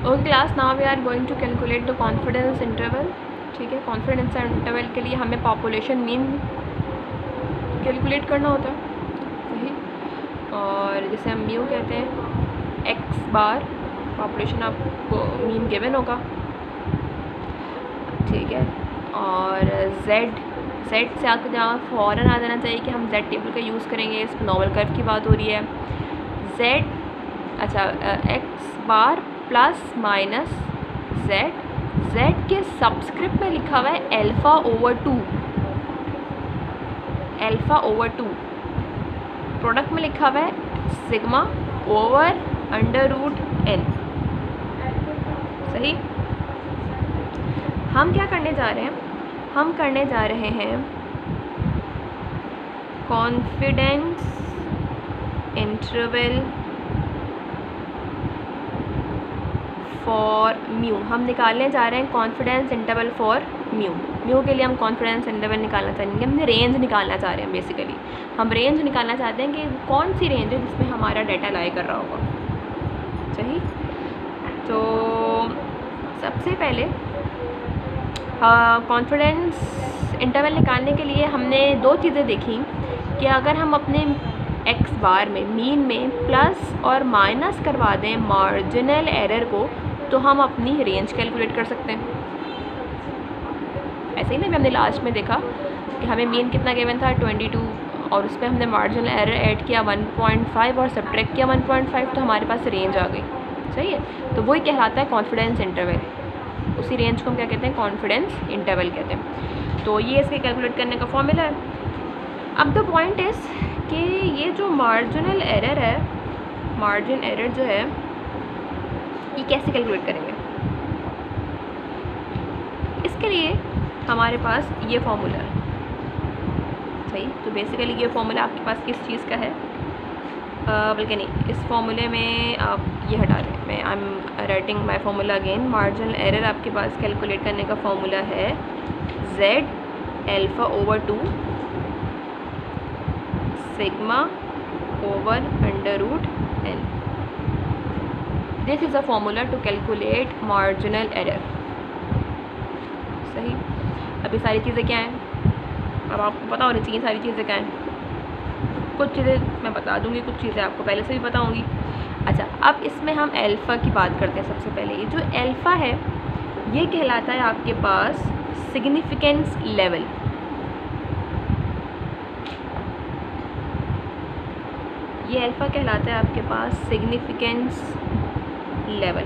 Okay class, now we are going to calculate the confidence interval. ठीक है, confidence interval के लिए हमें पॉपुलेशन मीन कैलकुलेट करना होता है, सही। और जैसे हम म्यू कहते हैं, एक्स बार पॉपुलेशन आपको मीन गिवन होगा, ठीक है। और जेड से आपको जहाँ फ़ौरन आ जाना चाहिए कि हम जेड टेबल का यूज़ करेंगे, इस नॉर्मल कर्व की बात हो रही है। जेड, अच्छा, एक्स बार प्लस माइनस जेड के सबस्क्रिप्ट में लिखा हुआ है अल्फ़ा ओवर टू, प्रोडक्ट में लिखा हुआ है sigma over under root N, सही। हम क्या करने जा रहे हैं, हम करने जा रहे हैं कॉन्फिडेंस इंटरवल फॉर म्यू। हम निकालने जा रहे हैं कॉन्फिडेंस इंटरवल फॉर म्यू के लिए हम कॉन्फिडेंस इंटरवल निकालना चाहेंगे, हमने रेंज निकालना चाह रहे हैं। बेसिकली हम रेंज निकालना चाहते हैं कि कौन सी रेंज है जिसमें हमारा डाटा लाई कर रहा होगा, सही। तो सबसे पहले कॉन्फिडेंस इंटरवल निकालने के लिए हमने दो चीज़ें देखी कि अगर हम अपने एक्स बार में मीन में प्लस और माइनस करवा दें मार्जिनल एरर को, तो हम अपनी रेंज कैलकुलेट कर सकते हैं। ऐसे ही ना, हमने लास्ट में देखा कि हमें मीन कितना गिवन था 22, और उस पर हमने मार्जिनल एरर ऐड किया 1.5 और सब्ट्रैक्ट किया 1.5, तो हमारे पास रेंज आ गई, सही है। तो वही कहलाता है कॉन्फिडेंस इंटरवल, उसी रेंज को हम क्या कहते हैं, कॉन्फिडेंस इंटरवल कहते हैं। तो ये इसके कैलकुलेट करने का फॉर्मूला है। अब द पॉइंट इज़ कि ये जो मार्जिनल एरर है, मार्जिन एरर जो है, ये कैसे कैलकुलेट करेंगे। इसके लिए हमारे पास ये फॉर्मूला है, सही। तो बेसिकली ये फॉर्मूला आपके पास किस चीज़ का है, बल्कि नहीं, इस फॉर्मूले में आप ये हटा रहे हैं, मैं I am writing my formula again. Marginal error आपके पास कैलकुलेट करने का फॉर्मूला है Z alpha over 2 sigma over under root N. This is a formula to calculate marginal error, सही। अभी सारी चीज़ें क्या हैं, अब आपको पता होनी चाहिए सारी चीज़ें क्या हैं। कुछ चीज़ें मैं बता दूंगी, कुछ चीज़ें आपको पहले से भी बताऊंगी। अच्छा, अब इसमें हम अल्फ़ा की बात करते हैं। सबसे पहले ये जो अल्फ़ा है, ये कहलाता है आपके पास सिग्निफिकेंस लेवल। ये अल्फ़ा कहलाता है आपके पास सिग्निफिकेंस लेवल,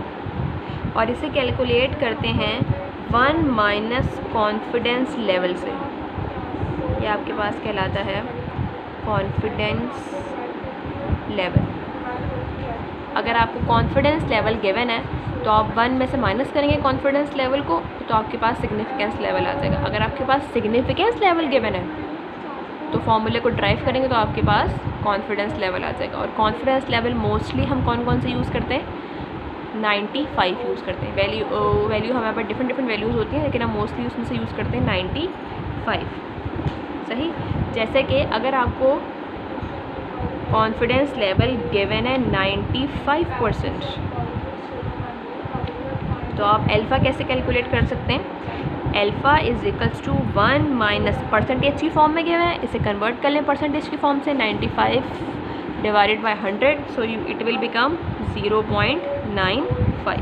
और इसे कैलकुलेट करते हैं 1 माइनस कॉन्फिडेंस लेवल से। ये आपके पास कहलाता है कॉन्फिडेंस लेवल। अगर आपको कॉन्फिडेंस लेवल गिवन है तो आप 1 में से माइनस करेंगे कॉन्फिडेंस लेवल को, तो आपके पास सिग्निफिकेंस लेवल आ जाएगा। अगर आपके पास सिग्निफिकेंस लेवल गिवन है तो फॉर्मूले को ड्राइव करेंगे तो आपके पास कॉन्फिडेंस लेवल आ जाएगा। और कॉन्फिडेंस लेवल मोस्टली हम कौन से यूज़ करते हैं, 95 यूज़ करते हैं। वैल्यू हमारे पास डिफरेंट वैल्यूज़ होती हैं, लेकिन हम मोस्टली उसमें से यूज़ करते हैं 95, सही। जैसे कि अगर आपको कॉन्फिडेंस लेवल गिवन है 95%, तो आप अल्फ़ा कैसे कैलकुलेट कर सकते हैं। Alpha is equals to 1 minus percentage की फॉर्म में गिवन है, इसे कन्वर्ट कर लें परसेंटेज की फॉर्म से, 95 divided by 100, so it will become 0.95।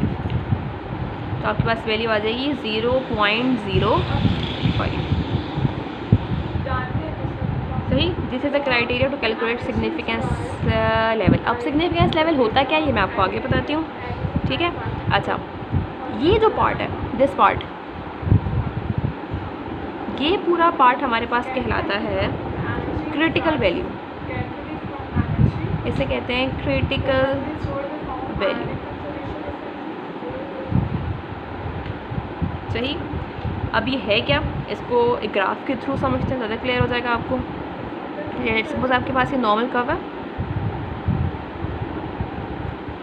तो आपके पास वैल्यू आ जाएगी 0.05, सही। This is the criteria to calculate significance level. अब सिग्निफिकेंस लेवल होता क्या है ये मैं आपको आगे बताती हूँ, ठीक है। अच्छा, ये जो पार्ट है, दिस पार्ट, ये पूरा पार्ट हमारे पास कहलाता है क्रिटिकल वैल्यू। इसे कहते हैं क्रिटिकल वैल्यू, सही। अब ये है क्या, इसको एक ग्राफ के थ्रू समझते हैं, ज़्यादा क्लियर हो जाएगा आपको। सपोज आपके पास ये नॉर्मल कर्व है,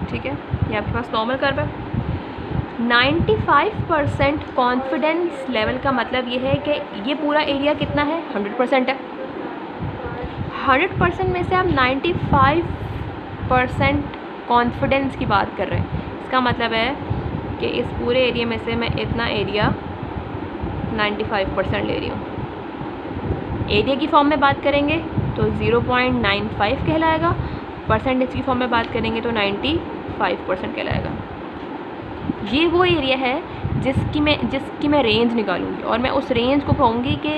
ठीक है, ये आपके पास नॉर्मल कर्व है। 95% कॉन्फिडेंस लेवल का मतलब ये है कि ये पूरा एरिया कितना है, 100% है। 100% में से आप 95% कॉन्फिडेंस की बात कर रहे हैं। इसका मतलब है कि इस पूरे एरिया में से मैं इतना एरिया 95% ले रही हूँ। एरिया की फॉर्म में बात करेंगे तो 0.95 कहलाएगा, परसेंटेज की फॉर्म में बात करेंगे तो 95% कहलाएगा। ये वो एरिया है जिसकी मैं रेंज निकालूंगी और मैं उस रेंज को कहूँगी कि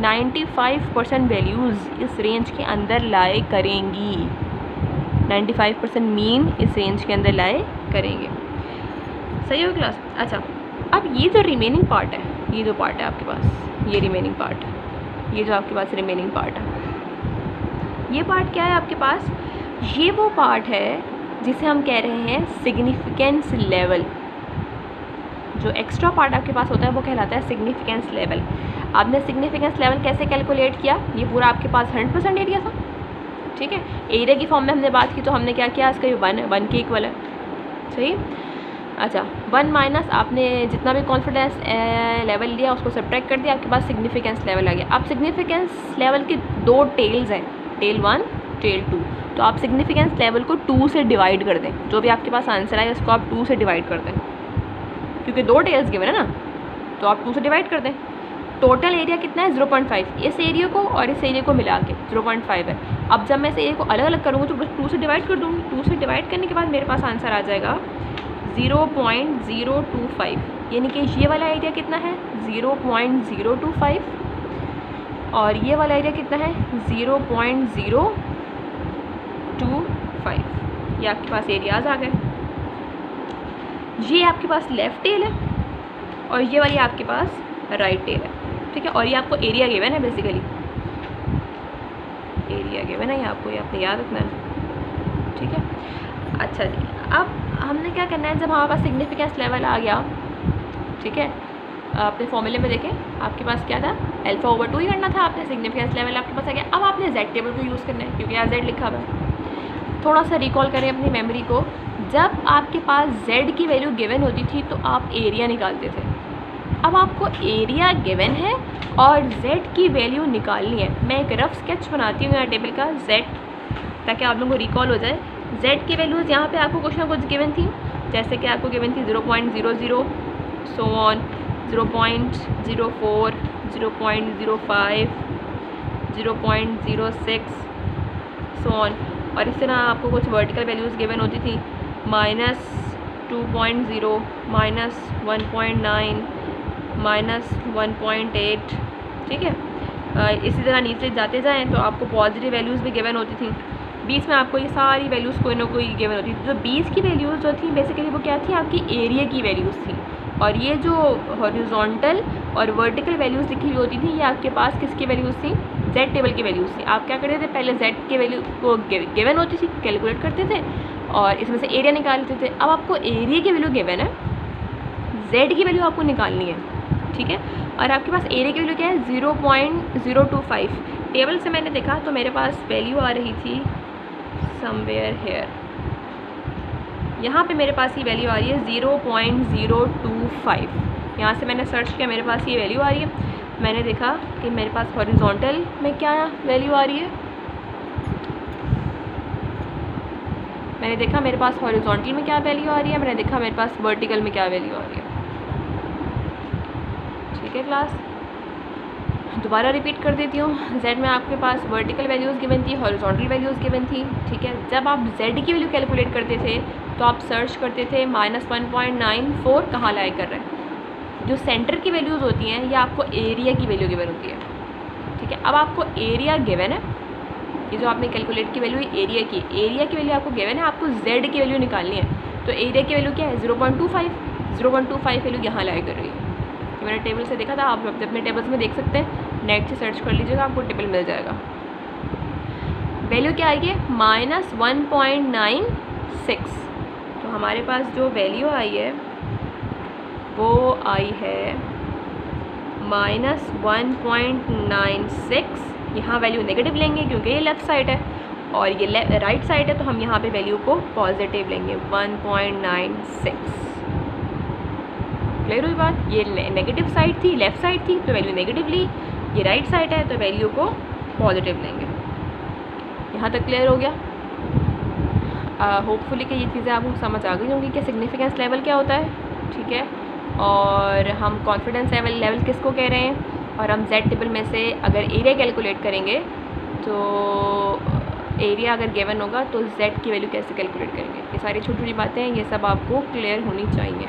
95% वैल्यूज़ इस रेंज के अंदर लाए करेंगी। 95% मीन इस रेंज के अंदर लाए करेंगे। सही हो क्लास? अच्छा, अब ये जो रिमेनिंग पार्ट है, ये जो पार्ट है आपके पास, ये रिमेनिंग पार्ट, ये जो आपके पास रिमेनिंग पार्ट है, ये पार्ट क्या है आपके पास? ये वो पार्ट है जिसे हम कह रहे हैं सिग्निफिकेंस लेवल। जो एक्स्ट्रा पार्ट आपके पास होता है वो कहलाता है सिग्निफिकेंस लेवल। आपने सिग्निफिकेंस लेवल कैसे कैलकुलेट किया? ये पूरा आपके पास 100% एरिया था, ठीक है। एरिया की फॉर्म में हमने बात की तो हमने क्या किया, इसका ये 1 के इक्वल है, सही। अच्छा, 1 माइनस आपने जितना भी कॉन्फिडेंस लेवल लिया उसको सब्ट्रैक्ट कर दिया, आपके पास सिग्निफिकेंस लेवल आ गया। अब सिग्निफिकेंस लेवल के 2 टेल्स हैं, टेल 1 टेल 2, तो आप सिग्निफिकेंस लेवल को 2 से डिवाइड कर दें। जो भी आपके पास आंसर आए उसको आप 2 से डिवाइड कर दें, क्योंकि 2 टेल्स गिवन है ना, तो आप 2 से डिवाइड कर दें। टोटल एरिया कितना है? 0.5। इस एरिया को और इस एरिया को मिला के 0.5 है। अब जब मैं इस एरिया को अलग अलग करूँगी तो बस 2 से डिवाइड कर दूँगी। 2 से डिवाइड करने के बाद मेरे पास आंसर आ जाएगा 0.025, यानी कि ये वाला एरिया कितना है? 0.025 और ये वाला एरिया कितना है? 0.025। ये आपके पास एरियाज आ गए। ये आपके पास लेफ़्ट टेल है और ये वाली आपके पास राइट टेल है, ठीक है। और ये आपको एरिया गिवन है, बेसिकली एरिया गिवन है, ये आपको ये आपने याद रखना है, ठीक है। अच्छा जी, अब हमने क्या करना है, जब हमारे पास सिग्निफिकेंस लेवल आ गया, ठीक है, अपने फॉर्मूले में देखें आपके पास क्या था, α/2 ही करना था आपने। सिग्निफिकेंस लेवल आपके पास आ गया। अब आपने Z टेबल को यूज़ करना है क्योंकि यहाँ Z लिखा हुआ है। थोड़ा सा रिकॉल करें अपनी मेमोरी को, जब आपके पास Z की वैल्यू गिवन होती थी तो आप एरिया निकालते थे। अब आपको एरिया गिवन है और Z की वैल्यू निकालनी है। मैं एक रफ स्केच बनाती हूँ यहाँ टेबल का Z, ताकि आप लोगों को रिकॉल हो जाए। Z की वैल्यूज़ यहाँ पे आपको कुछ ना कुछ गिवन थी, जैसे कि आपको गिवन थी 0.00 सो ऑन, 0.04, 0.05, 0.06 सो ऑन। और इस तरह आपको कुछ वर्टिकल वैल्यूज़ गिवन होती थी, -2.0, -1.9, -1.8, ठीक है। इसी तरह नीचे जाते जाएं तो आपको पॉजिटिव वैल्यूज़ भी गिवन होती थी। बीच में आपको ये सारी वैल्यूज़ कोई ना कोई गिवन होती थी। जो 20 की वैल्यूज़ जो थी बेसिकली वो क्या थी, आपकी एरिया की वैल्यूज़ थी। और ये जो हॉरिजॉन्टल और वर्टिकल वैल्यूज़ लिखी हुई होती थी ये आपके पास किसकी वैल्यूज़ थी? Z टेबल की वैल्यूज़ थी। आप क्या करते थे, पहले Z की वैल्यू को गिवन होती थी, कैलकुलेट करते थे और इसमें से एरिया निकालते थे। अब आपको एरिया की वैल्यू गिवन है, Z की वैल्यू आपको निकालनी है, ठीक है। और आपके पास एरिया की वैल्यू क्या है? 0.025। टेबल से मैंने देखा तो मेरे पास वैल्यू आ रही थी समवेयर हेयर, यहाँ पे मेरे पास ये वैल्यू आ रही है 0.025। यहाँ से मैंने सर्च किया, मेरे पास ये वैल्यू आ रही है। मैंने देखा कि मेरे पास हॉरिजॉन्टल में क्या वैल्यू आ रही है, मैंने देखा मेरे पास हॉरिजॉन्टल में क्या वैल्यू आ रही है, मैंने देखा मेरे पास वर्टिकल में क्या वैल्यू आ रही है, ठीक है क्लास। दोबारा रिपीट कर देती हूँ। Z में आपके पास वर्टिकल वैल्यूज़ गिवन थी, हॉरिजॉन्टल वैल्यूज़ गिवन थी, ठीक है। जब आप Z की वैल्यू कैलकुलेट करते थे तो आप सर्च करते थे -1.94 कहाँ लाए कर रहे हैं। जो सेंटर की वैल्यूज़ होती हैं ये आपको एरिया की वैल्यू गिवन होती है, ठीक है। अब आपको एरिया गिवन है, ये जो आपने कैलकुलेट की वैल्यू है एरिया की वैल्यू आपको गिवन है, आपको Z की वैल्यू निकालनी है। तो एरिया की वैल्यू क्या है? 0.25 वैल्यू यहाँ लाए कर रही है। मैंने टेबल से देखा था, आप अपने टेबल्स में देख सकते हैं, नेट से सर्च कर लीजिएगा, आपको टेबल मिल जाएगा। वैल्यू क्या आई है? -1.96। तो हमारे पास जो वैल्यू आई है वो आई है -1.96। यहाँ वैल्यू नेगेटिव लेंगे क्योंकि ये लेफ़्ट साइड है और ये राइट साइड है, तो हम यहाँ पे वैल्यू को पॉजिटिव लेंगे 1.96। क्लियर हुई बात? ये नेगेटिव साइड थी, लेफ़्ट साइड थी तो वैल्यू नेगेटिव ली, ये राइट साइड है तो वैल्यू को पॉजिटिव लेंगे। यहाँ तक क्लियर हो गया? होपफुली कि ये चीज़ें आपको समझ आ गई होंगी कि सिग्निफिकेंस लेवल क्या होता है, ठीक है। और हम कॉन्फिडेंस लेवल किसको कह रहे हैं, और हम जेड टेबल में से अगर एरिया कैलकुलेट करेंगे तो एरिया अगर गिवन होगा तो जेड की वैल्यू कैसे कैलकुलेट करेंगे। ये सारी छोटी छोटी बातें हैं, ये सब आपको क्लियर होनी चाहिए।